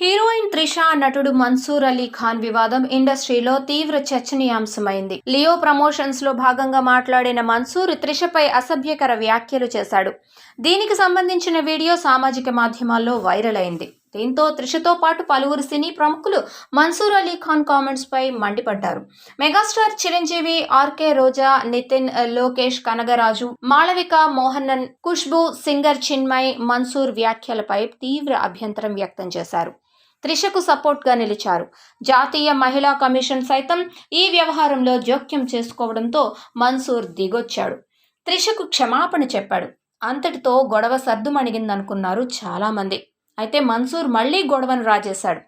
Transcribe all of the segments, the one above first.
Heroine Trisha నటుడు మన్సూర్ అలీ ఖాన్ వివాదం ఇండస్ట్రీలో తీవ్ర చర్చనీయాంశమైంది. లియో ప్రమోషన్స్ లో భాగంగా మాట్లాడిన మన్సూర్ త్రిషపై అసభ్యకర వ్యాఖ్యలు చేశాడు. దీనికి సంబంధించిన వీడియో సామాజిక మాధ్యమాల్లో వైరల్ అయింది. దీంతో త్రిషతో పాటు పలువురు సినీ ప్రముఖులు మన్సూర్ అలీ ఖాన్ కామెంట్స్ పై మండిపడ్డారు. మెగాస్టార్ చిరంజీవి, ఆర్కే రోజా, నితిన్, లోకేష్ కనగరాజు, మాళవిక మోహనన్, ఖుష్బూ, సింగర్ చిన్మయ్ మన్సూర్ వ్యాఖ్యలపై తీవ్ర అభ్యంతరం వ్యక్తం చేశారు. త్రిషకు సపోర్ట్గా నిలిచారు. జాతీయ మహిళా కమిషన్ సైతం ఈ వ్యవహారంలో జోక్యం చేసుకోవడంతో మన్సూర్ దిగొచ్చాడు. త్రిషకు క్షమాపణ చెప్పాడు. అంతటితో గొడవ సర్దుమణిగిందనుకున్నారు చాలామంది. అయితే మన్సూర్ మళ్లీ గొడవను రాజేశాడు.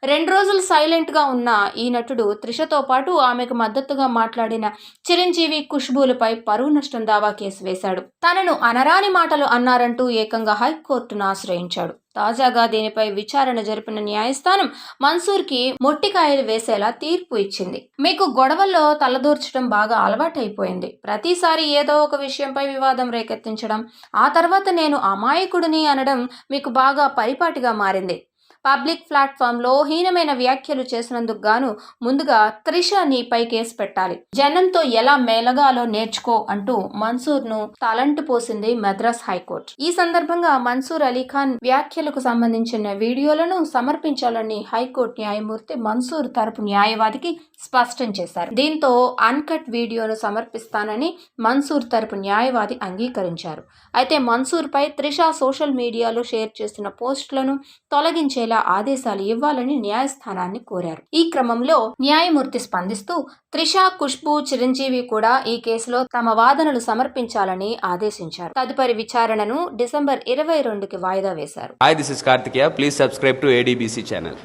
2 రోజులు సైలెంట్గా ఉన్న ఈ నటుడు త్రిషతో పాటు ఆమెకు మద్దతుగా మాట్లాడిన చిరంజీవి, ఖుష్బూలపై పరువు నష్టం దావా కేసు వేశాడు. తనను అనరాని మాటలు అన్నారంటూ ఏకంగా హైకోర్టును ఆశ్రయించాడు. తాజాగా దీనిపై విచారణ జరిపిన న్యాయస్థానం మన్సూర్కి మొట్టికాయలు వేసేలా తీర్పు ఇచ్చింది. మీకు గొడవల్లో తలదూర్చడం బాగా అలవాటైపోయింది. ప్రతిసారి ఏదో ఒక విషయంపై వివాదం రేకెత్తించడం, ఆ తర్వాత నేను అమాయకుడిని అనడం మీకు బాగా పరిపాటిగా మారింది. పబ్లిక్ ప్లాట్ఫామ్లో హీనమైన వ్యాఖ్యలు చేసినందుకు గాను ముందుగా త్రిష నీపై కేసు పెట్టాలి. జనంతో ఎలా మెలగాలో నేర్చుకో అంటూ మన్సూర్ను తలంటు పోసింది మద్రాస్ హైకోర్టు. ఈ సందర్భంగా మన్సూర్ అలీ ఖాన్ వ్యాఖ్యలకు సంబంధించిన వీడియోలను సమర్పించాలని హైకోర్టు న్యాయమూర్తి మన్సూర్ తరపు న్యాయవాదికి స్పష్టం చేశారు. దీంతో అన్కట్ వీడియోను సమర్పిస్తానని మన్సూర్ తరపు న్యాయవాది అంగీకరించారు. అయితే మన్సూర్పై త్రిష సోషల్ మీడియాలో షేర్ చేసిన పోస్టులను తొలగించేలా ఆదేశాలు ఇవ్వాలని న్యాయస్థానాన్ని కోరారు. ఈ క్రమంలో న్యాయమూర్తి స్పందిస్తూ త్రిష, ఖుష్బూ, చిరంజీవి కూడా ఈ కేసులో తమ వాదనలు సమర్పించాలని ఆదేశించారు. తదుపరి విచారణను డిసెంబర్ 22కి వాయిదా వేశారు. Hi, this is Karthikeya. Please subscribe to ADBC channel.